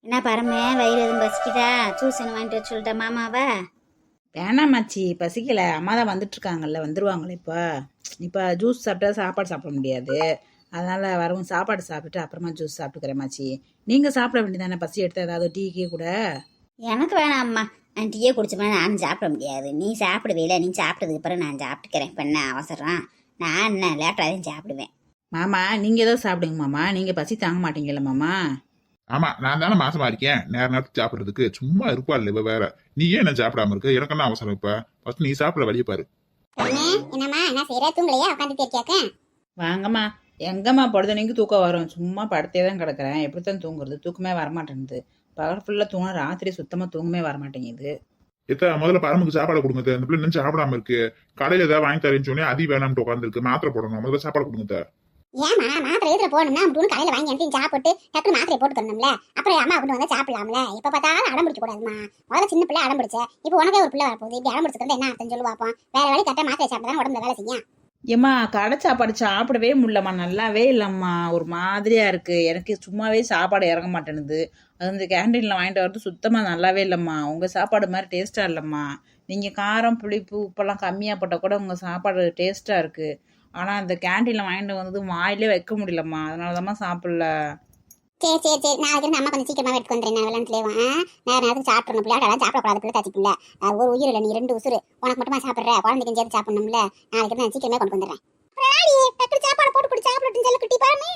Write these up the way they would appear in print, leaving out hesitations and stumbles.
என்ன பரம வயிறு எதுவும் பசிக்குதா? ஜூஸ் என்ன வாங்கிட்டு வர சொல்லிட்டா மாமாவா? வேணாமாச்சி, பசிக்கல. அம்மா தான் வந்துட்டு இருக்காங்கல்ல, வந்துருவாங்களே இப்போ ஜூஸ் சாப்பிட்டா சாப்பாடு சாப்பிட முடியாது. அதனால வரவும் சாப்பாடு சாப்பிட்டுட்டு அப்புறமா ஜூஸ் சாப்பிட்டுக்கிறேம்மாச்சி. நீங்க சாப்பிட வேண்டியதானே, பசி எடுத்து ஏதாவது டீ கீ கூட. எனக்கு வேணாம் அம்மா, நான் டீயே குடிச்சோம்னா நானும் சாப்பிட முடியாது. நீ சாப்பிடுவேல, நீ சாப்பிட்டதுக்கு அப்புறம் நான் சாப்பிட்டுக்கிறேன். இப்போ என்ன அவசரம்? நான் என்ன லேட்டாக தான் சாப்பிடுவேன். மாமா நீங்க ஏதோ சாப்பிடுங்க மாமா, நீங்க பசி தாங்க மாட்டீங்கல்ல மாமா. ஆமா, நான் தானே மாசமா இருக்கேன். நேரத்துக்கு சாப்பிடுறதுக்கு சும்மா இருப்பா இல்ல இவ வேற. நீ ஏன் என்ன சாப்பிடாம இருக்க? எனக்கு என்ன அவசரம் இப்ப? ஃபர்ஸ்ட் நீ சாப்பிட வழிய பாரு. என்னம்மா என்ன செய்யற? தூங்கலையா? உட்காந்துட்டு இருக்கியாக்க? வாங்கம்மா. எங்கம்மா பொழுதுனைக்கு தூக்கம் வரும்? சும்மா படுத்தே தான் கிடக்குறேன். எப்படித்தான் தூங்குறது? தூக்கமே வரமாட்டேங்குது. பகல் ஃபுல்லாக தூங்கினா ராத்திரி சுத்தமாக தூங்கமே வரமாட்டேங்குது. முதல்ல பரமுக்கு சாப்பாடு கொடுங்க. இந்த பிள்ளை இன்னும் சாப்பிடாம இருக்கு. கடையில ஏதாவது வாங்கி தரேன்னு சொன்னே அதி வேணாம்னு உட்காந்துருக்கு. மாத்திரை போடணும். முதல்ல சாப்பாடு கொடுங்க. ஏமா மாத்திரை எதிர போடணும்னா அப்படின்னு கடையில் வாங்கி எனக்கு சாப்பிட்டு டக்குனு மாத்திரை போட்டுக்கணும்ல. அப்புறம் அம்மா அப்படின்னு வந்தா சாப்பிடலாம்ல. இப்ப பார்த்தாலும் அடம் பிடிக்க கூடாதுமா. முதல்ல சின்ன பிள்ளை அடம் பிடிச்ச, இப்போ உனக்கே ஒரு பிள்ளை வரப்போகுது. இப்படி அடம் பிடிச்சிருந்தா என்ன அர்த்தம் சொல்லு பார்ப்போம். வேற வேலை கரெக்டாக மாத்திரை சாப்பிட்டா உடம்புல வேலை செய்யும். ஏம்மா கடை சாப்பாடு சாப்பிடவே முடியலம்மா, நல்லாவே இல்லைம்மா. ஒரு மாதிரியா இருக்கு. எனக்கு சும்மாவே சாப்பாடு இறங்க மாட்டேனுது. அது இந்த கேன்டீனில் வாங்கிட்டு வரது சுத்தமாக நல்லாவே இல்லைம்மா. உங்கள் சாப்பாடு மாதிரி டேஸ்ட்டாக இல்லைம்மா. நீங்கள் காரம் புளிப்பு உப்பெல்லாம் கம்மியாக போட்டால் கூட உங்கள் சாப்பாடு டேஸ்ட்டாக இருக்குது. ஆனால் இந்த கேன்டீனில் வாங்கிட்டு வந்தது வாயிலே வைக்க முடியலம்மா. அதனால தான்மா சாப்பிடல. சரி சரி சரி, நாளைக்கு இருந்து அம்மா கொஞ்சம் சீக்கிரமா எடுத்து வந்துடுறேன். நான் விளாண்டுலேயும் நேரத்துக்கு சாப்பிடணும். பிள்ளையாடெல்லாம் சாப்பிடக்கூடாது. பிள்ளை தாச்சி பிள்ளை ஒரு உயிர் இல்லை, நீ 2 உசுறு. உனக்கு மட்டுமா சாப்பிட்ற? குழந்தைக்கு சேர்த்து சாப்பிடணும்ல. நாளைக்கு இருந்து நான் சீக்கிரமே கொண்டு வந்துடுறேன். சாப்பாடு போட்டு குடி சாப்பிட்டு சொல்லி குட்டி பாருமே.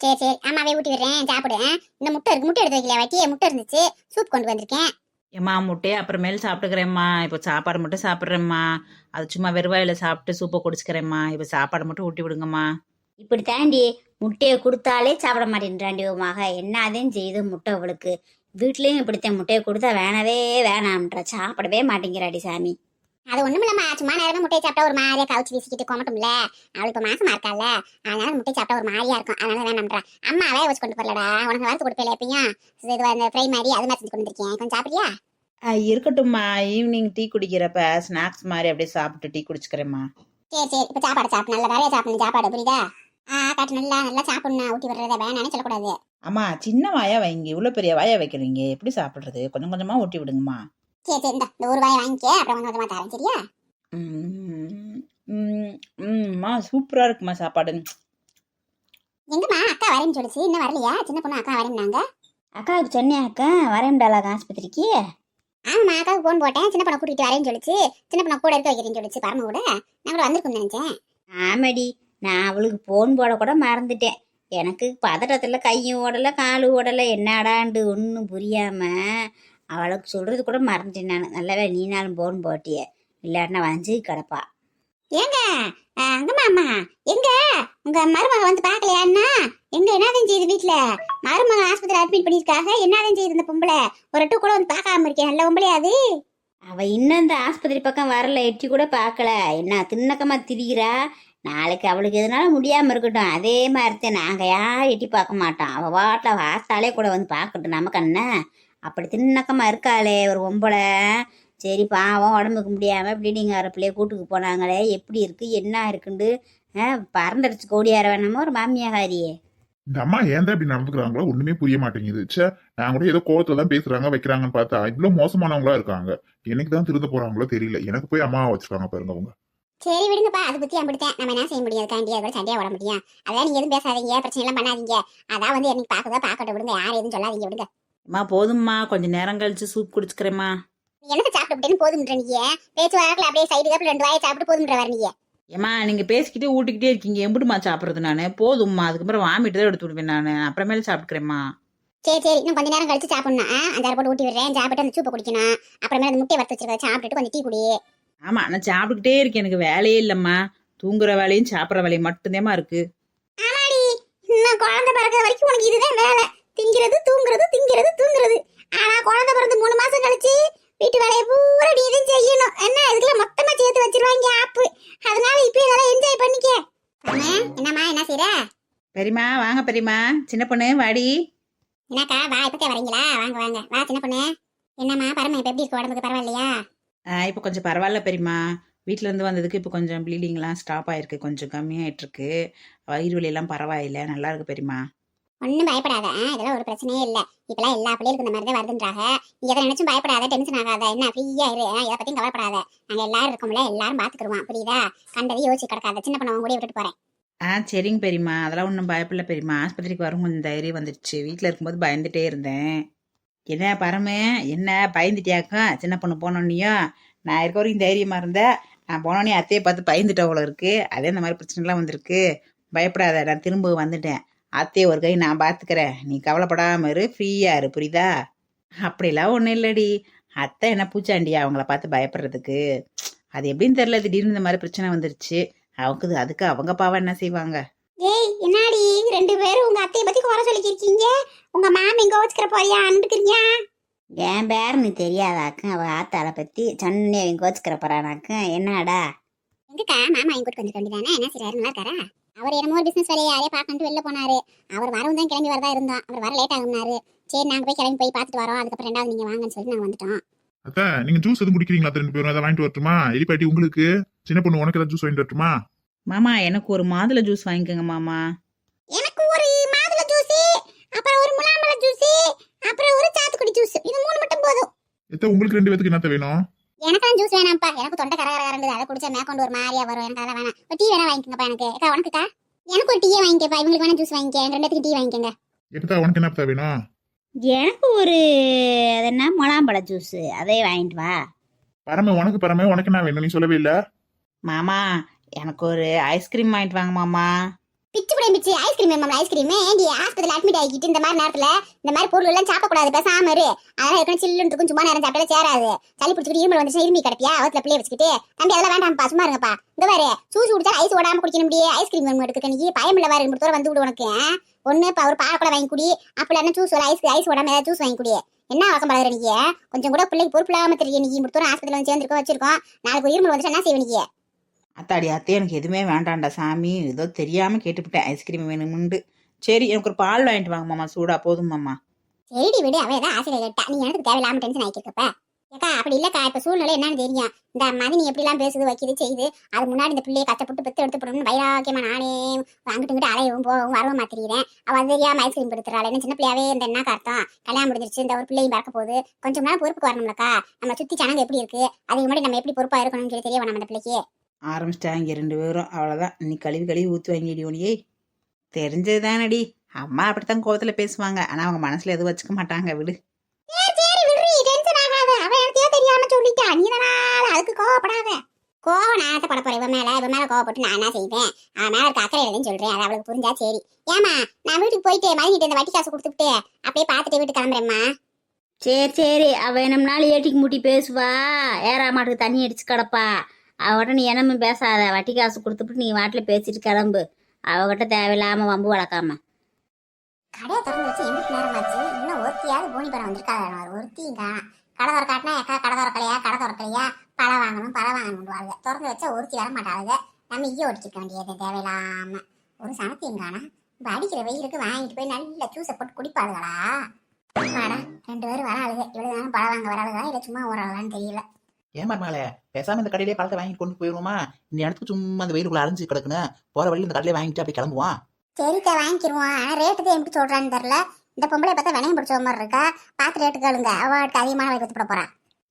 சரி சரி, அம்மாவே ஊட்டி விடுறேன், சாப்பிடு. இந்த முட்டை இருக்கு, முட்டை எடுத்து வைக்கல. வட்டியே முட்டை இருந்துச்சு, சூப் கொண்டு வந்திருக்கேன். ஏம்மா முட்டையை அப்புறமேல் சாப்பிட்டுக்கிறேம்மா. இப்போ சாப்பாடு மட்டும் சாப்பிட்றேம்மா. அது சும்மா வெறுவாயில் சாப்பிட்டு சூப்பை குடிச்சுக்கிறேம்மா. இப்போ சாப்பாடு மட்டும் ஊட்டி விடுங்கம்மா. இப்படி தாண்டி முட்டையை கொடுத்தாலே சாப்பிட மாட்டேன்றாண்டி மக. என்ன அதையும் செய்யுது முட்டை அவளுக்கு. வீட்லேயும் இப்படித்தான் முட்டையை கொடுத்தா வேணவே வேணாம்ன்ற, சாப்பிடவே மாட்டேங்கிறாடி சாமி. அது ஒண்ணும் இல்லம்மா, சும்மா நேரமே முட்டையை சாப்பிட்டா ஒரு மாதிரியா கவுச்சு வீசிக்கிட்டு கொமட்டும்ல. அவள் இப்ப மாசமா இருக்கால, அதனால முட்டை சாப்பிட்டா ஒரு மாதிரியா இருக்கும். அதனால வேணாம்ன்றா. அம்மா வேக வச்சு கொண்டு போறலடா, உனக்கு வறுத்து கொடுப்பேல எப்பயும். இது அந்த ஃப்ரை மாதிரி அது மாதிரி செஞ்சு கொண்டு வந்திருக்கேன். கொஞ்சம் சாப்பிடுறியா? இருக்கட்டும்மா. ஈவினிங் டீ குடிக்கிறப்ப ஸ்நாக்ஸ் மாதிரி அப்படியே சாப்பிட்டு டீ குடிச்சுக்கிறேம்மா. சரி சரி, இப்ப சாப்பாடு சாப்பிடு, நல்லா நிறைய சாப்பிடணும் சாப்பாடு, புரியுதா? காட்டு நல்லா நல்லா சாப்பிடணும். ஊட்டி விடுறத வேணான்னு சொல்லக்கூடாது. அம்மா சின்ன வாயா வைங்க, இவ்வளோ பெரிய வாயா வைக்கிறீங்க, எப்படி சாப்பிட்றது? கொஞ்சம் கொஞ்சமாக ஊட்டி விடுங்கம்மா. சரி சரி, இந்த ஒரு வாயை வாங்கிக்க, அப்புறம் கொஞ்சம் கொஞ்சமா தரேன், சரியா? ம்மா சூப்பராக இருக்குமா சாப்பாடு. எங்கம்மா அக்கா வரேன்னு சொல்லிச்சு, இன்னும் வரலையா? சின்ன பொண்ணு அக்கா வரேன்னாங்க. அக்காவுக்கு சொன்னேன், அக்கா வரேன்டாளா ஆஸ்பத்திரிக்கு. ஆமாம்மா, அக்காவுக்கு ஃபோன் போட்டேன். சின்ன பொண்ணை கூட்டிகிட்டு வரேன்னு சொல்லிச்சு. சின்ன பொண்ணை கூட இருக்க வைக்கிறேன்னு சொல்லிச்சு. பரம கூட நான் கூட வந்திருக்குன்னு நினைச்சேன். ஆமாடி, நான் அவளுக்கு ஃபோன் போட கூட மறந்துட்டேன். எனக்கு பதட்டத்தில் கையும் ஓடலை காலும் ஓடலை, என்னடாண்டு ஒன்றும் புரியாம அவளுக்கு சொல்றது கூட மறந்துட்டேன் நான். நல்லாவே நீனாலும் ஃபோன் போட்டிய, இல்லாட்டினா வந்து கிடப்பா. ஏங்க அங்கம்மா அம்மா எங்க உங்க மருமக வந்து பார்க்கலையான்னா? எங்க என்னதான் செய்யுது வீட்டுல? மருமக ஆஸ்பத்திரி அட்மிட் பண்ணிருக்காங்க. என்னதான் செய்யுது இந்த பொம்பளை? ஒரு கூட வந்து பார்க்காம இருக்கேன். நல்ல பொம்பளையாது. அவ இன்னும் இந்த ஆஸ்பத்திரி பக்கம் வரல, எட்டி கூட பார்க்கல. என்ன தின்னக்கமா திரிகிறா? நாளைக்கு அவளுக்கு எதனால முடியாம இருக்கட்டும். அதே மாதிரிதான் நாங்க யாரும் எட்டி பார்க்க மாட்டோம். அவ வாட்டில் அவ ஆஸ்தாலே கூட வந்து பார்க்கட்டும். நமக்கு என்ன அப்படி தின்னக்கமா இருக்காளே ஒரு பொம்பளை. சரி பாவம், உடம்புக்கு முடியாமல் ப்ளீடிங் ஆகிற பிள்ளைய கூட்டுக்கு போனாங்களே, எப்படி இருக்கு என்ன இருக்குண்டு பறந்துடுச்சு கோடியார வேணாமோ ஒரு மாமியாகாரியே. இந்த அம்மா ஏன் தான் இப்படி நடந்துக்கிறாங்களோ ஒண்ணுமே புரிய மாட்டேங்குது. சே, நான் கூட ஏதோ கோவத்துல தான் பேசுறாங்க வைக்கிறாங்கன்னு பார்த்தா இவ்வளவு மோசமானவங்களா இருக்காங்க. எனக்கு தான் திருந்த போறாங்களோ தெரியல. எனக்கு போய் அம்மாவை வச்சிருக்காங்க பாருங்க அவங்க. சரி விடுங்கப்பா, அதை பத்தி அப்படித்தான். நம்ம என்ன செய்ய முடியாது? காண்டியா கூட சண்டையா விட முடியும். அதான் நீங்க எதுவும் பேசாதீங்க, பிரச்சனை எல்லாம் பண்ணாதீங்க. அதான் வந்து எனக்கு பார்க்கதா பார்க்கட்டும், விடுங்க. யாரும் எதுவும் சொல்லாதீங்க, விடுங்க. அம்மா போதும்மா, கொஞ்சம் நேரம் கழிச்சு சூப் குடிச்சுக்கிறேம்மா. எனக்கு சாப்பிட்டு போதும்ன்ற நீங்க பேச்சு வரல, அப்படியே சைடு கப்பில் 2 வாயை சாப்பிட்டு போதும்ன்ற வரீங்க. ஏம்மா நீங்கள் பேசிக்கிட்டே ஊட்டிக்கிட்டே இருக்கீங்க, எப்படிம்மா சாப்பிட்றது? நான் போதும்மா, அதுக்கப்புறம் வாமிட்டு தான் எடுத்து விடுவேன். நான் அப்புறமேல சாப்பிட்டுக்கிறேம்மா. சரி சரி, இன்னும் கொஞ்ச நேரம் கழிச்சு சாப்பிடணும். 5 போட்டு ஊட்டி விடுறேன், சாப்பிட்டு அந்த சூப்பை குடிக்கணும். அப்புறமேல அந்த முட்டையை வறுத்து வச்சிருக்க சாப்பிட்டுட்டு கொஞ்சம் டீ குடி. ஆமாம், நான் சாப்பிட்டுக்கிட்டே இருக்கேன். எனக்கு வேலையே இல்லைம்மா. தூங்குற வேலையும் சாப்பிட்ற வேலையும் மட்டும்தாம்மா இருக்கு. ஆமாடி, இன்னும் குழந்தை பிறக்கிற வரைக்கும் உனக்கு இதுதான் வேலை. திங்கிறது தூங்குறது, திங்கிறது தூங்குறது. ஆனா குழந்தை பிறந்து 3 மாசம் கழிச்சு வீட்டு வேலையை பூரா நீ இதையும் செய்யணும். என்ன இதுக்குள்ள மொத்தமா சேர்த்து வச்சிருவாங்க ஆப்பு. அதனால இப்பயே நல்லா என்ஜாய் பண்ணிக்க. என்னம்மா என்ன செய்யற? பெரியம்மா வாங்க. பெரியம்மா சின்ன பொண்ணு வாடி. என்னக்கா வா, இப்பத்தே வரீங்களா? வாங்க வாங்க வா சின்ன பொண்ணு. என்னம்மா பரம இப்ப எப்படி இருக்கு? உடம்புக்கு பரவாயில்லையா? இப்போ கொஞ்சம் பரவாயில்ல பெரியம்மா. வீட்டிலேருந்து வந்ததுக்கு இப்போ கொஞ்சம் ப்ளீடிங்லாம் ஸ்டாப் ஆகிருக்கு, கொஞ்சம் கம்மியாகிட்டுருக்கு. வயிறு வலியெல்லாம் பரவாயில்லை, நல்லா இருக்கு பெரியம்மா. ஒன்றும் பயப்படாத, இதெல்லாம் ஒரு பிரச்சனையே இல்லை. இப்பெல்லாம் எல்லா பிள்ளைகளுக்கும் இந்த மாதிரி தான் வருதுன்றாங்க. நீ எதை நினைச்சும் பயப்படாத, டென்ஷன் ஆகாத, என்ன ஃப்ரீயா இரு, இதை பத்தியும் கவலைப்படாத. நாங்க எல்லாரும் இருக்கோம்ல, எல்லாரும் பாத்துக்கிடுவோம், புரியுதா? கண்டதை யோசிச்சு கிடக்காத. சின்ன பொண்ணு கூட விட்டுட்டு போறேன். சரிங்க பெரியம்மா, அதெல்லாம் ஒன்றும் பயப்படல பெரியம்மா. ஆஸ்பத்திரிக்கு வரும் கொஞ்சம் தைரியம் வந்துடுச்சு. வீட்டில் இருக்கும்போது பயந்துட்டே இருந்தேன். என்ன பரமே, என்ன பயந்துட்டியாக்கா? சின்ன பொண்ணு போனோன்னியோ நான் இருக்க வரைக்கும் தைரியமாக இருந்தேன். நான் போனோன்னே அத்தையை பார்த்து பயந்துட்ட அவ்வளோ இருக்கு. அதே இந்த மாதிரி பிரச்சனைலாம் வந்திருக்கு. பயப்படாத, நான் திரும்ப வந்துட்டேன். அத்தையை ஒரு கை நான் பார்த்துக்கிறேன், நீ கவலைப்படாமல் இரு, ஃப்ரீயாக இரு, புரியுதா? அப்படிலாம் ஒன்றும் இல்லடி. அத்தை என்ன பூச்சாண்டியா அவங்கள பார்த்து பயப்படுறதுக்கு? அது எப்படின்னு தெரியல, திடீர்னு இந்த மாதிரி பிரச்சனை வந்துருச்சு. அதுக்கு அவங்க பாவம் என்ன செய்வாங்க? ஏய், என்னடி 2 பேரும் உங்க அத்தையை பத்தி குறை சொல்லிக்கிருக்கீங்க? உங்க மாமி எங்க வச்சுக்கிற போறியா அனுப்பிக்கிறீங்க? என் பேர் நீ தெரியாதாக்கு? அவ ஆத்தாளை பத்தி சொன்னே எங்க வச்சுக்கிற போறானாக்கு? என்னடா எங்கக்கா மாமா எங்க கூட்டு வந்துட்டு வேண்டியதானே? என்ன செய்றாரு, நல்லா இருக்காரா? அவர் என்னமோ ஒரு பிசினஸ் வேலையை யாரையே பார்க்கணுட்டு வெளில போனாரு. அவர் வரவும் தான் கிளம்பி வரதா இருந்தோம். அவர் வர லேட் ஆகும்னாரு. சரி நாங்க போய் கிளம்பி போய் பார்த்துட்டு வரோம், அதுக்கப்புறம் 2வது நீங்க வாங்கன்னு சொல்லி நாங்க வந்துட்டோம். அக்கா நீங்க ஜூஸ் எதுவும் குடிக்கிறீங்களா? 2 பேரும் அதை வாங்கிட்டு வரட்டுமா? எலிப்பாட்டி உங்களுக்கு, சின்ன பொண்ணு உனக்கு ஏதாவது ஜூஸ் வாங்கிட்டு வரட்டுமா? மாமா எனக்கு ஒரு மாதுளை ஜூஸ் வாங்கிக்கோங்க மாமா. எனக்கு ஒரு மாதுளை ஜூஸ், அப்புறம் ஒரு முலாம்பழ ஜூஸ், அப்புறம் ஒரு சாத்துக்குடி ஜூஸ். இது 3 மட்டும் போதும். எத்த உங்களுக்கு 2 பேத்துக்கு என்னத்த வேணும்? எனக்கெல்லாம் ஜூஸ் வேணாம்ப்பா. எனக்கு தொண்டை கரகரன்னு அதை குடிச்சா மேற்கொண்டு ஒரு மாதிரியா வரும். எனக்கு அதெல்லாம் வேணாம். ஒரு டீ வேணா வாங்கிக்கோங்கப்பா. எனக்கு அக்கா உனக்குக்கா? எனக்கு ஒரு டீயே வாங்கிக்கப்பா. இவங்களுக்கு வேணா ஜூஸ் வாங்கிக்க. 2 பேத்துக்கு டீ வாங்கிக்கோங்க. எத்த உனக்கு என்னத்த வேணும்? எனக்கு ஒரு அது என்ன முலாம்பழ ஜூஸ், அதே வாங்கிட்டு வா. பரமே உனக்கு என்ன வேணும்? நீ சொல்லவே இல்ல. மாமா எனக்கு ஒரு ஐஸ்கிரீம் வாங்கிட்டு வாங்க மாமா. பிச்சு பிடி பிச்சு ஐஸ்கிரீம் வேணுமா? ஐஸ்கிரீம் ஏண்டி ஆஸ்பத்திரியில் அட்மிட் ஆகிட்டு இந்த மாதிரி நேரத்துல இந்த மாதிரி பொருள் எல்லாம் சாப்பிடக்கூடாது, பேசாம இரு. அதெல்லாம் இருக்கணும், சில்லுன்னு இருக்கும். சும்மா நேரம் சாப்பிட்டாலே சேராது. சளி பிடிச்சிட்டு இருமல் வந்துச்சுன்னா இருமி கிடப்பியா? அவத்துல பிள்ளைய வச்சுக்கிட்டு தம்பி அதெல்லாம் வேண்டாம்ப்பா, சும்மா இருங்கப்பா. இந்த வேறு ஜூஸ் குடிச்சா ஐஸ் ஓடாம குடிக்கணும். முடியே ஐஸ்கிரீம் வேணும் எடுக்க. நீ பயம் இல்லை வேறு தூரம் வந்து விடு உனக்கு. ஒன்று இப்போ ஒரு பால் கூட வாங்கி குடி, அப்படி என்ன ஜூஸ் ஐஸ் ஓடாம ஏதாவது ஜூஸ் வாங்கி குடி. என்ன வழக்கம் பழகிற நீங்க? கொஞ்சம் கூட பிள்ளைக்கு பொறுப்பு இல்லாம தெரியும். நீ தூரம் ஆஸ்பத்திரியில் வந்து சேர்ந்துருக்கோம் வச்சிருக்கோம். நாளைக்கு ஒரு இருமல் வந்துச்சு என்ன செய்வ நீங்க? அத்தாடி அத்தையே எனக்கு எதுவுமே வேண்டாம்டா சாமி, ஏதோ தெரியாமல் கேட்டுவிட்டேன் ஐஸ்கிரீம் வேணுமுண்டு. சரி எனக்கு ஒரு பால் வாங்கிட்டு வாங்க மாமா, சூடா போதும் மாமா. சரிடி விடு, அவ ஏதாவது ஆசிரியர் கேட்டா நீ எனக்கு தேவையில்லாம டென்ஷன் ஆகிருக்கப்ப. ஏக்கா அப்படி இல்லக்கா, இப்ப சூழ்நிலை என்னன்னு தெரியும். இந்த மாதிரி நீ எப்படிலாம் பேசுது வைக்கிது செய்யுது. அது முன்னாடி இந்த பிள்ளையை கஷ்டப்பட்டு பெத்து எடுத்து போடணும்னு வைராக்கியமா நானே அங்கிட்டு அலையவும் போகவும் வரவும் மாத்திக்கிறேன். அவள் தெரியாம ஐஸ்கிரீம் கொடுத்துறாள். என்ன சின்ன பிள்ளையாவே இந்த என்ன கருத்தம்? கல்யாணம் முடிஞ்சிருச்சு, இந்த ஒரு பிள்ளையும் பறக்க போகுது. கொஞ்சம் நாள் பொறுப்புக்கு வரணும்லக்கா. நம்ம சுத்தி சனங்க எப்படி இருக்கு, அதுக்கு முன்னாடி நம்ம எப்படி பொறுப்பா இருக்கணும்னு சொல்லி தெரிய வேணாம் அந்த பிள்ளைக்கு. ஆரம்பிச்சிட்டாங்க 2 பேரும், அவ்வளோதான். நீ கழுவி ஊற்றி வாங்கிடி உனியே. தெரிஞ்சது தானடி, அம்மா அப்படித்தான் கோவத்தில் பேசுவாங்க, ஆனால் அவங்க மனசில் எதுவும் வச்சுக்க மாட்டாங்க, விடு. சொல்லிட்டா நீ தானால அதுக்கு கோவப்படாத. கோவம் நான் பட போறேன் இவன் மேல கோவப்பட்டு நான் என்ன செய்வேன்? அவன் மேல இருக்க அக்கறை இல்லைன்னு சொல்றேன். அது அவளுக்கு புரிஞ்சா சரி. ஏமா நான் வீட்டுக்கு போயிட்டு மதிக்கிட்டு இந்த வட்டி காசு கொடுத்துட்டு அப்படியே பார்த்துட்டு வீட்டுக்கு கிளம்புறேம்மா. சரி அவ என்னம்னாலும் ஏட்டிக்கு மூட்டி பேசுவா. ஏறா மாட்டுக்கு தண்ணி அடிச்சு கிடப்பா. அவகிட்ட நீ என்னமே பேசாத. வட்டி காசு கொடுத்துட்டு நீ வாட்டில் பேசிட்டு கிளம்பு. அவகிட்ட தேவையில்லாம வம்பு வளர்க்காம. கடையை திறந்து வச்சு எங்கிட்டு நேரமாச்சு, இன்னும் ஒருத்தியாவது போனி படம் வந்திருக்காங்க. ஒருத்தியும் காணா. கடை திற காட்டினா ஏக்கா கடை திறக்கலையா பழம் வாங்கணும்னு திறந்து வச்சா ஒருத்தி வர மாட்டாளுங்க. நம்ம இங்கே ஒட்டிக்க வேண்டியது தேவையில்லாம. ஒரு சனத்தையும் காணா. இப்போ அடிக்கிற வெயிலுக்கு வாங்கிட்டு போய் நல்ல ஜூஸை போட்டு குடிப்பாளுகளா? வாடா 2 பேரும் வராளுங்க. இவ்வளவு நேரம் பழம் வாங்க வராளுகளா இல்லை சும்மா ஓரலான்னு தெரியல. ஏமா மேலே பேசாம இந்த கடையிலே பழத்தை வாங்கி கொண்டு போயிருவோமா? இந்த இடத்துக்கு சும்மா அந்த வெயிலுக்குள்ள அரைஞ்சு கிடக்குன்னு போற வழியில் இந்த கடையிலே வாங்கிட்டு அப்படி கிளம்புவான். சரிக்கா வாங்கிக்கிருவோம். ஆனால் ரேட்டு தான் எப்படி சொல்றான்னு தெரியல. இந்த பொம்பளை பார்த்தா வினையும் பிடிச்ச மாதிரி இருக்கா. பார்த்து ரேட்டு கேளுங்க. அவளுக்கு அதிகமான விலை கொடுத்து போறா.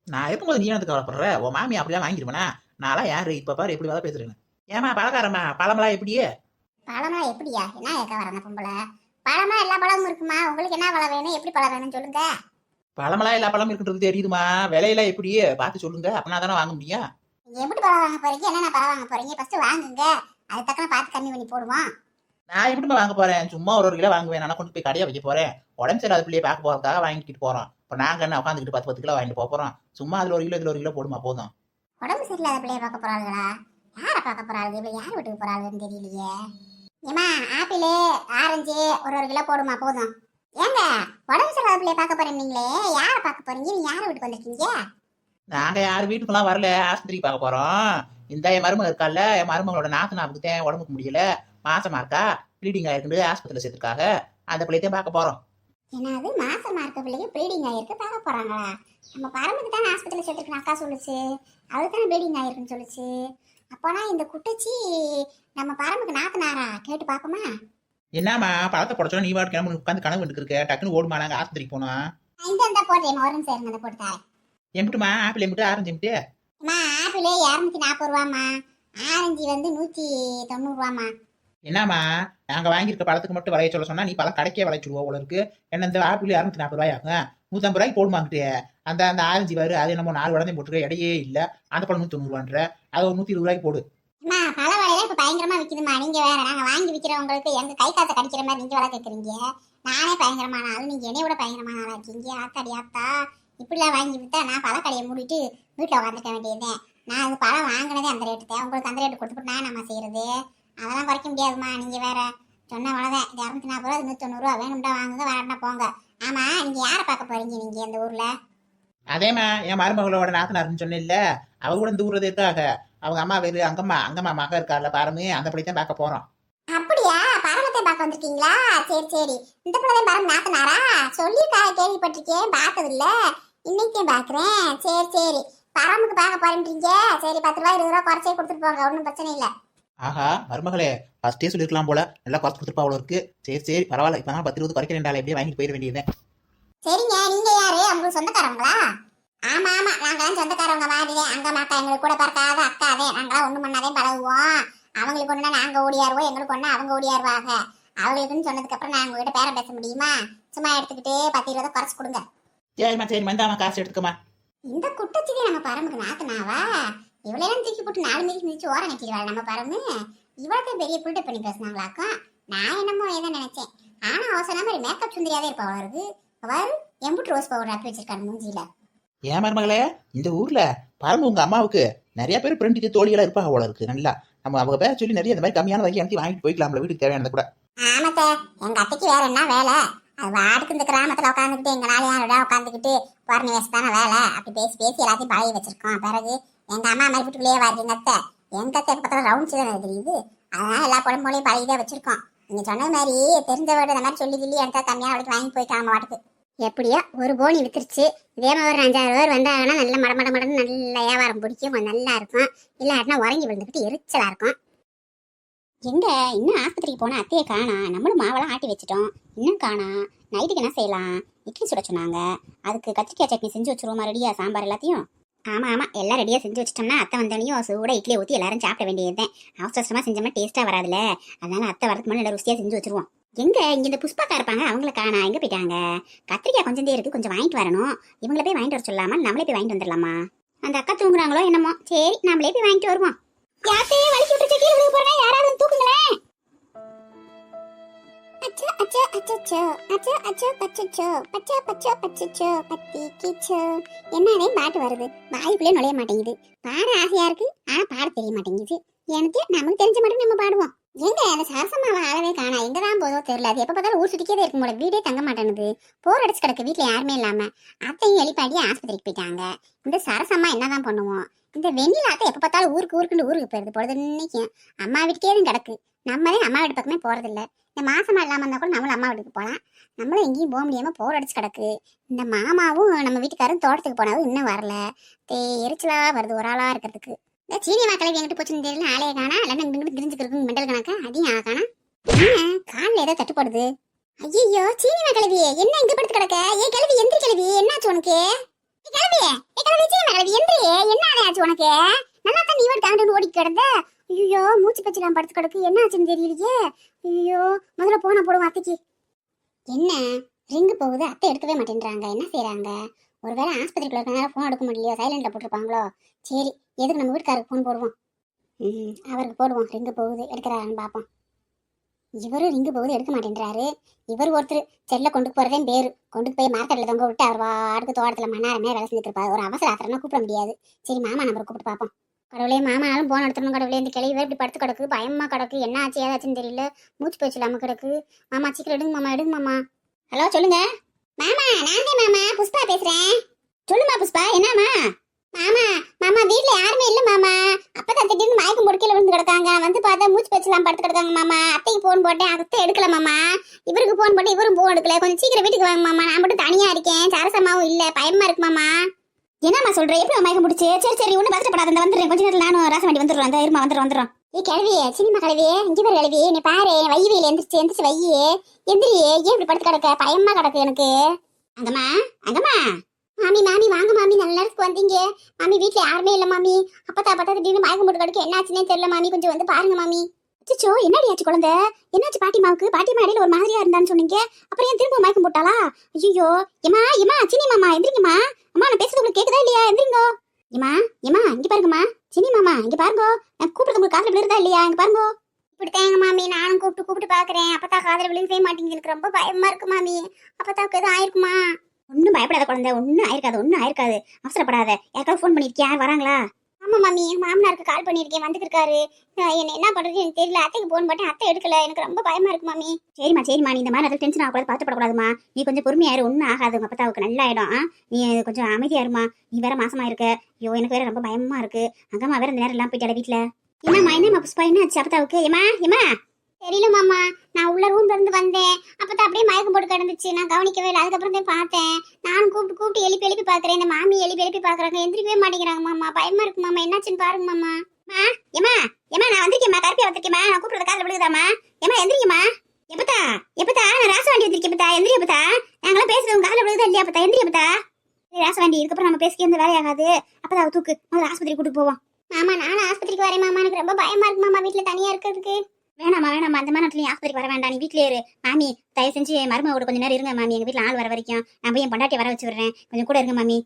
நான் எப்போ நீ எனக்கு கவலைப்படுற? உன் மாமி அப்படிலாம் வாங்கிடுவேனா? நான்லாம் யாரு இப்ப பாரு எப்படி வேலை பேசுறேன்னு. ஏமா பழக்காரம்மா பழமெல்லாம் எப்படியே? பழமெல்லாம் எப்படியா? என்ன கேட்க வர அந்த பொம்பளை? பழமா எல்லா பழமும் இருக்குமா? உங்களுக்கு என்ன பழம் வேணும், எப்படி பழம் வேணும்னு சொல்லுங்க. பழமெல்லாம் எல்லா பழமும் இருக்குன்றது தெரியுதுமா? விலையெல்லாம் எப்படியே பார்த்து சொல்லுங்க, அப்படின்னா தானே வாங்க முடியும். நீங்க எப்படி பழம் வாங்க போறீங்க, என்னென்ன பழம் வாங்க போறீங்க ஃபர்ஸ்ட் வாங்குங்க. அது தக்கன பார்த்து கம்மி பண்ணி போடுவோம். நான் எப்படிமா வாங்க போறேன்? சும்மா ஒரு கிலோ வாங்குவேன். நான் கொண்டு போய் கடையை வைக்க போறேன். உடம்பு சரி அது பிள்ளையை பார்க்க போறதுக்காக வாங்கிட்டு போறோம். இப்போ நாங்க என்ன உட்காந்துக்கிட்டு 10 கிலோ வாங்கிட்டு போறோம்? சும்மா அதுல 1 கிலோ இதுல 1 கிலோ போடுமா போதும். உடம்பு சரியில்லாத பிள்ளைய பார்க்க போறாளுங்களா? யாரை பார்க்க போறாளுங்க? இப்ப யார் வீட்டுக்கு போறாளுன்னு தெரியலையே. ஏமா ஆப்பிள் ஆரஞ்சு 1 கிலோ போடுமா போதும். ஏங்க உடம்பு சரியில்லாத பிள்ளைய பார்க்க போறீங்களே, யாரை பார்க்க போறீங்க? நீங்க யார் வீட்டுக்கு வந்திருக்கீங்க? நாங்க யார் வீட்டுக்கெல்லாம் வரல, ஆஸ்பத்திரிக்கு பார்க்க போறோம். இந்த என் மருமக இருக்கால, என் மருமகளோட நாத்தனாவுக்கு தான் உடம்புக்கு முடியல, மாசமா இருக்கா, ப்ளீடிங் ஆயிருக்கு, ஆஸ்பத்திரியில் சேர்த்துருக்காங்க. அந்த பிள்ளையத்தையும் பார்க்க போறோம். என்னது மாசமா இருக்க பிள்ளைக்கு ப்ளீடிங் ஆயிருக்கு பார்க்க போறாங்களா? நம்ம பரம்புக்கு தானே ஆஸ்பத்திரியில் சேர்த்துருக்கணும் அக்கா சொல்லுச்சு. அவளுக்கு தானே ப்ளீடிங் ஆயிருக்குன்னு சொல்லுச்சு. அப்போனா இந்த குட்டச்சி நம்ம பரம்புக்கு நாத்தனாரா? கேட்டு பார்ப்போமா? என்னம்மா பழத்தை புடச்சோம் நீ வாட்டு கிளம்பு உட்காந்து கனவு இருக்க டக்குன்னு ஓடுமா நாங்கள் ஆஸ்பத்திரிக்கு போனோம். இந்த போடுறேன் ஒரு நிமிஷம் இருங்க, அதை போட்டு தரேன். எம்பிட்டுமா ஆப்பிள் எம்பிட்டு ஆரஞ்சு எம்பிட்டு? அம்மா ஆப்பிள் 240 ரூபாம்மா, ஆரஞ்சு வந்து 190 ரூபாம்மா. என்னம்மா நாங்கள் வாங்கியிருக்க பழத்துக்கு மட்டும் விளைய சொல்ல சொன்னா நீ பழம் கடைக்கே விளைச்சிடுவோம் போல இருக்கு. என்ன இந்த ஆப்பிள் 240 ரூபாயாங்க, 150 ரூபாய்க்கு போடுமாங்கிட்டு. அந்த அந்த ஆரஞ்சு வரு அது நம்ம 4 உடனே போட்டுருக்க இடையே இல்லை. அந்த பழம் 190 ரூபான்ற அது ஒரு 120 ரூபாய்க்கு போடு. அம்மா பழ வலையில இப்ப பயங்கரமா விக்குதுமா, நீங்க வேற நாங்க வாங்கி விக்கிறவங்களுக்கு எங்க கை காசை கடிக்கிற மாதிரி நீங்க விலை கேட்குறீங்க. நானே பயங்கரமான ஆளு, நீங்க என்னைய விட பயங்கரமான ஆளா இருக்கீங்க. ஆத்தாடி ஆத்தா, இப்படிலாம் வாங்கி விட்டா நான் பழக்கடையை மூடிட்டு வீட்டுல உட்காந்துக்க வேண்டியதுதான். நான் அது பழம் வாங்கினதே அந்த ரேட்டு தான், உங்களுக்கு அந்த ரேட்டு கொடுத்துட்டு நான் நம்ம செய்யறது அதெல்லாம் குறைக்க முடியாதுமா. நீங்க வேற சொன்ன அவ்வளவுதான். 240 ரூபா 190 ரூபா வேணும்டா வாங்குங்க, வேண்டாம் போங்க. ஆமா நீங்க யாரை பார்க்க போறீங்க நீங்க இந்த ஊர்ல? அதேம்மா என் மருமகளோட நாத்தனார்னு சொன்ன அவ கூட இந்த ஊர்ல இருக்காக. அவங்க அம்மா வேறு அங்கம்மா மக இருக்கார்ல பாருமே, அந்த படித்தான் பார்க்க போறோம். அப்படியா, பரமத்தை பார்க்க வந்திருக்கீங்களா? சரி சரி, இந்த பிள்ளைதான் பரம் நாத்தனாரா? சொல்லியிருக்காரு, கேள்விப்பட்டிருக்கேன், பார்த்தது இல்ல, இன்னைக்கே பாக்குறேன். சரி சரி, பரமுக்கு பார்க்க போறேன்றீங்க. சரி 10 ரூபா 20 ரூபா குறைச்சே கொடுத்துட்டு போங்க, ஒன்றும் பிரச்சனை இல்லை. ஆஹா மருமகளே ஃபர்ஸ்டே சொல்லிருக்கலாம் போல, நல்லா குறைச்சு கொடுத்துருப்பா அவ்வளோ இருக்கு. சரி பரவாயில்ல, இப்போ 10-20 குறைக்கிறேன்டால எப்படியே வாங்கிட்டு போயிட வேண்டியது. சரிங்க, நீங்க யாரு? உங்களுக்கு சொந்தக்காரங்களா? ஆமா ஆமா, நாங்களாம் சொந்தக்காரவங்க மாதிரிதான். அங்க மாக்கா எங்களுக்கு கூட பார்க்காத அக்காதே, நாங்களாம் ஒண்ணு பண்ணாதே பழகுவோம். அவங்களுக்கு ஒண்ணுனா நாங்க ஓடியாருவோம், எங்களுக்கு ஒண்ணு அவங்க ஓடியாருவாங்க. அவங்களுக்குன்னு சொன்னதுக்கு அப்புறம் நான் உங்ககிட்ட பேரம் பேச முடியுமா? சும்மா எடுத்துக்கிட்டு 10-20 குறைச்சு கொடுங்க. சரிம்மா இந்தாம்மா காசு எடுத்துக்கமா. இந்த குட்டச்சிக்கு நம்ம பரமுக்கு நாத்தனாவா? இவ்வளவு தூக்கி போட்டு 4 மணிக்கு மிதிச்சு ஓரம் நிற்கிறாள் நம்ம பரமு. இவ்வளவு பெரிய புல்ட பண்ணி பேசினாங்களாக்கும். நான் என்னமோ ஏதோ நினைச்சேன். ஆனா அவசர மாதிரி மேக்கப் சுந்தரியாவே இருப்பா அவருக்கு. அவரு எம்புட்டு ரோஸ் பவுடர் ஆக்கி வச்சிருக்காரு மூஞ்சியில. ஏன் மருமகளே இந்த ஊர்ல பரம்பு உங்க அம்மாவுக்கு நிறைய பேர் ஃப்ரெண்டு தோழியெல்லாம் இருப்பாங்க போல இருக்கு. நல்லா நம்ம அவங்க பேர சொல்லி நிறைய இந்த மாதிரி கம்மியான வரைக்கும் அனுப்பி வாங்கிட்டு போய்க்கலாம்ல வீட்டுக்கு தேவையானதை கூட. ஆமாத்த, எங்க அத்தைக்கு வேற என்ன வேலை? அது வாட்டுக்கு இந்த கிராமத்துல உட்காந்துக்கிட்டு எங்க நாளையாரோட உட்காந்துக்கிட்டு பரணி வயசுதான வேலை. அப்படி பேசி பேசி எல்லாத்தையும் பழகி வச்சிருக்கோம். பிறகு எங்க அம்மா மாதிரி வீட்டுக்குள்ளேயே வாரு எங்க அத்தை. எங்க அத்தை பக்கத்துல ரவுண்ட்ஸ் தான் தெரியுது. அதனால எல்லா குழம்புலையும் பழகிதான் வச்சிருக்கோம். நீங்க சொன்ன மாதிரி தெரிஞ்ச வீடு இந்த மாதிரி சொல்லி எடுத்தா கம்மியான வரைக்கும் வாங்கி போய்க்கலாம் வாட்டுக்கு. எப்படியோ ஒரு போனி வித்துருச்சு. இதே மாதிரி ஒரு 5-6 பேர் வந்தாங்கன்னா நல்ல மடமடன்னு நல்ல வியாபாரம் பிடிக்கும், கொஞ்சம் நல்லா இருக்கும். இல்லாட்டினா உறங்கி விழுந்துக்கிட்டு எரிச்சலா இருக்கும். எங்க இன்னும் ஆஸ்பத்திரிக்கு போனா அத்தையை காணா. நம்மளும் மாவெல்லாம் ஆட்டி வச்சிட்டோம், இன்னும் காணா. நைட்டுக்கு என்ன செய்யலாம்? இட்லி சுட சொன்னாங்க, அதுக்கு கத்திரிக்காய் சட்னி செஞ்சு வச்சிருவோமா? ரெடியா சாம்பார் எல்லாத்தையும்? ஆமா ஆமா, எல்லாம் ரெடியா செஞ்சு வச்சிட்டோம்னா அத்தை வந்தோடனையும் சூட இட்லியை ஊற்றி எல்லாரும் சாப்பிட வேண்டியதுதான். அவசரமா செஞ்சோம்னா டேஸ்டா வராதுல, அதனால அத்தை வரதுக்கு முன்னாடி நல்லா ருசியா செஞ்சு வச்சிருவோம். எங்க இங்க இந்த புஷ்பாக்கா இருப்பாங்க, அவங்கள காணா, எங்க போயிட்டாங்க? கத்திரிக்காய் கொஞ்சம் இருக்கு, கொஞ்சம் வாங்கிட்டு வரணும். இவங்கள போய் வாங்கிட்டு வர சொல்லாமா, நம்மளே போய் வாங்கிட்டு வந்துடலாமா? அந்த அக்கா தூங்குறாங்களோ என்னமோ. சரி நம்மளே போய் வாங்கிட்டு வருவோம். யாத்தையே வலிச்சு விட்டு கீழே விழுக போறேன், யாராவது தூக்குங்களேன். அச்சோ அச்சோ அச்சோ அச்சோ அச்சோ அச்சோ பச்சோ பச்சோ பச்சோ பத்திக்கிச்சோ. என்னதே பாட்டு வருது, வாய்க்குள்ளே நுழைய மாட்டேங்குது. பாட ஆசையா இருக்கு, ஆனா பாட தெரிய மாட்டேங்குது. எனக்கு நமக்கு தெரிஞ்ச மட்டும் நம்ம பாடுவோம். எங்க அந்த சரசம்மாவை ஆளவே காணா, எங்கதான் போதோ தெரியல. அது எப்ப பார்த்தாலும் ஊர் சுத்திக்கே இருக்கும் போல, வீடே தங்க மாட்டேனுது. போர் அடிச்சு கிடக்கு, வீட்டுல யாருமே இல்லாம. அத்தையும் வெளிப்பாடி ஆஸ்பத்திரிக்கு போயிட்டாங்க. இந்த சரசம்மா என்னதான் பண்ணுவோம்? இந்த வெண்ணில அத்தை எப்ப பார்த்தாலும் ஊருக்கு போயிருது பொழுது. இன்னைக்கு அம்மா வீட்டுக்கே தான் கிடக்கு. நம்மளே அம்மா வீட்டு பக்கமே போறதில்ல. இந்த மாசமா இல்லாம இருந்தா கூட நம்மளும் அம்மா வீட்டுக்கு போகலாம். நம்மளும் எங்கேயும் போக முடியாம போர் அடிச்சு கிடக்கு. இந்த மாமாவும் நம்ம வீட்டுக்காரும் தோட்டத்துக்கு போனாலும் இன்னும் வரல. எரிச்சலா வருது ஒரு ஆளா இருக்கிறதுக்கு. இந்த சீனி மக்களே எங்கிட்ட போச்சுன்னு தெரியல, ஆளைய காணா. இல்லைன்னா இங்கிட்டு தெரிஞ்சுக்கிறதுக்கு மெண்டல் கணக்கா அதையும் காணா. என்ன காலில் ஏதோ தட்டுப்படுது? ஐயோ சீனி மக்களவி என்ன இங்க படுத்து கிடக்க? ஏன் கிளவி எந்திரி கிளவி, என்னாச்சு உனக்கு? கிளவி சீனி மக்களவி எந்திரி, என்ன ஆச்சு உனக்கு? நல்லா தான் நீ தாண்டு ஓடி கிடந்த. ஐயோ மூச்சு பச்சலாம் படுத்து கிடக்கு, என்ன ஆச்சுன்னு தெரியலையே. ஐயோ முதல்ல போனா போடுவோம் அத்தைக்கு. என்ன ரிங்கு போகுது, அத்தை எடுக்கவே மாட்டேன்றாங்க, என்ன செய்யறாங்க? ஒருவேளை ஆஸ்பத்திரிக்குள்ள இருக்கனால போன் எடுக்க முடியலையோ, சைலண்ட்ல போட்டிருப்பாங்களோ. சரி எதுக்கு நம்ம வீட்டுக்காருக்கு போன் போடுவோம். அவருக்கு போடுவோம். ரிங்கு போகுது, எடுக்கிறாரான்னு பார்ப்போம். இவரும் ரிங்கு போகுது எடுக்க மாட்டேன்றாரு. இவர் ஒருத்தர் செல்ல கொண்டு போறதே பேரு, கொண்டு போய் மார்க்கெட்ல தொங்க விட்டு அவர் வாடுக்கு தோட்டத்துல மண்ணாரமே வேலை செஞ்சுட்டு இருப்பாரு. ஒரு அவசர ஆத்திரம்னா கூப்பிட முடியாது. சரி மாமா நம்பரை கூப்பிட்டு பார்ப்போம். கடவுளே மாமானாலும் போன் எடுத்துடணும். கடவுளே இந்த கிளவி இப்படி படுத்து கிடக்கு, பயமா கிடக்கு, என்ன ஆச்சு ஏதாச்சுன்னு தெரியல, மூச்சு பேச்சு இல்லாம கிடக்கு. மாமா சீக்கிரம் எடுங்க மாமா. ஹலோ சொல்லுங்க மாமா, நான் தான் மாமா புஷ்பா பேசுறேன். சொல்லுமா புஷ்பா, என்னமா? மாமா வீட்டுல யாருமே இல்ல மாமா. அப்பதான் திடீர்னு மயக்கம் பொடுக்கையில விழுந்து கிடக்காங்க. வந்து பார்த்தா மூச்சு பேச்சலாம் படுத்து கிடக்காங்க மாமா. அத்தைக்கு போன் போட்டேன், அத்தை எடுக்கல மாமா. இவருக்கு போன் போட்டு இவரும் போன் எடுக்கல. கொஞ்சம் சீக்கிரம் வீட்டுக்கு வாங்க மாமா, நான் மட்டும் தனியா இருக்கேன், சரசமாவும் இல்ல, பயமா இருக்கு மாமா. என்னம்மா சொல்ற? எப்படி மயக்கம் பிடிச்சி? சரி ஒண்ணு பதட்டப்படாத, வந்துடுறேன் கொஞ்ச நேரத்தில். நானும் ராசமாட்டி வந்துடுறோம், அந்த இருமா வந்துடுறோம். கிழவி சினிமா கிழவி இங்க பாரு கிழவி நீ பாரு வையில எந்திரிச்சு எந்திரிச்சு வையே எந்திரி ஏன் இப்படி படுத்து கிடக்க பயமா கிடக்கு எனக்கு அங்கம்மா அங்கம்மா மாமி மாமி வாங்க மாமி நல்ல நேரத்துக்கு வந்தீங்க மாமி வீட்டுல யாருமே இல்ல மாமி அப்பத்தா திடீர்னு மயக்கம் போட்டு கிடக்கு என்னாச்சுன்னே தெரியல மாமி கொஞ்சம் வந்து பாருங்க மாமி அச்சோ என்னடி ஆச்சு குழந்தை என்னாச்சு பாட்டிமாவுக்கு பாட்டிமா இடையில ஒரு மாதிரியா இருந்தான்னு சொன்னீங்க அப்புறம் ஏன் திரும்ப மயக்கம் போட்டாளா ஐயோ ஏமா சினி மாமா எந்திரிங்கம்மா அம்மா நான் பேசுறது உங்களுக்கு கேக்குதா இல்லையா எந்திரிங்க ஏமா இங்க பாருங்கம்மா சினி மாமா இங்க பாருங்க நான் கூப்பிடுறது உங்களுக்கு காதுல விழுறதா இல்லையா இங்க பாருங்க இப்படித்தாங்க மாமி நானும் கூப்பிட்டு பாக்குறேன் அப்பத்தா காதுல விழுகவே மாட்டேங்குது எனக்கு ரொம்ப பயமா இருக்கு மாமி அப்பத்தாக்கு எதுவும் ஆயிருக்குமா ஒன்னும் பயப்படாத குழந்தை ஒன்னும் ஆயிருக்காது அவசரப்படாத யாருக்காவது ஃபோன் பண்ணிருக்கியா வராங்களா ஆமா மாமி என் மாமனாருக்கு கால் பண்ணிருக்கேன் வந்துருக்காரு என்ன பண்றது எனக்கு தெரியல அத்தைக்கு போன் பண்ணேன் அத்தை எடுக்கல எனக்கு ரொம்ப பயமா இருக்கு மாமி சரிம்மா நீ இந்த மாதிரி அதில் டென்ஷன் ஆகக்கூடாது பதட்டப்படக்கூடாதுமா நீ கொஞ்சம் பொறுமையாரு ஒன்றும் ஆகாது உங்க அப்பத்தாவுக்கு நல்லா ஆயிடும் நீ கொஞ்சம் அமைதியா இருமா நீ வேற மாசமா இருக்க ஐயோ எனக்கு வேற ரொம்ப பயமா இருக்கு அங்கம்மா வேற இந்த நேரம் எல்லாம் போயிட்டால வீட்டுல என்னம்மா புஷ்பா என்ன ஆச்சு அப்பத்தாவுக்கு ஏமா தெரியல மாமா நான் உள்ள ரூம்ல இருந்து வந்தேன் அப்பதான் அப்படியே மயக்கம் போட்டு கிடந்துச்சு நான் கவனிக்கவே இல்லை அதுக்கப்புறம் தான் பார்த்தேன் நானும் கூப்பிட்டு எழுப்பி பாக்குறேன் இந்த மாமி எழுப்பி பாக்குறாங்க எந்திரிக்கவே மாட்டேங்கிறாங்க மாமா பயமா இருக்கு மாமா என்னாச்சுன்னு பாருங்க மாமா ஏமா நான் வந்திருக்கேம்மா கருப்பியா வந்திருக்கேம்மா நான் கூப்பிடுறது காதுல விழுகுதாமா ஏமா எந்திரிங்கம்மா எப்பத்தா நான் ராசவாண்டி வந்திருக்கேன் எப்பத்தா எந்திரி எப்பத்தா நாங்களாம் பேசுறது உங்க காதுல விழுகுதா இல்லையா எப்பத்தா எந்திரி எப்பத்தா ராசவாண்டி இதுக்கப்புறம் நம்ம பேசிக்க எந்த வேலையாகாது அப்பதான் அவ தூக்கு முதல்ல ஆஸ்பத்திரி கூட்டிட்டு போவோம் மாமா நானும் ஆஸ்பத்திரிக்கு வரேன் மாமா எனக்கு ரொம்ப பயமா இருக்கு மாமா வீட்டுல தனியா இருக்கிறதுக்கு வேணாமா அந்த மாதிரி நேரத்துல ஆஸ்பத்திரிக்கு வர வேண்டாம் நீ வீட்லயே இரு மாமி தயவு செஞ்சு மருமகளோட கொஞ்ச நேரம் இருங்க மாமி எங்க வீட்டுல ஆள் வர வரைக்கும் நான் போய் என் பொண்டாட்டி வர வச்சு விடுறேன் கொஞ்சம் கூட இருங்க மாமி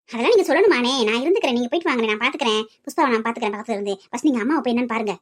அதெல்லாம் நீங்க சொல்லணுமானே நான் இருந்துக்கிறேன் நீங்க போயிட்டு வாங்க நான் பாத்துக்கிறேன் புஷ்பாவை நான் பாத்துக்கிறேன் பக்கத்துல இருந்து ஃபர்ஸ்ட் நீங்க அம்மாவை போய் என்னன்னு பாருங்க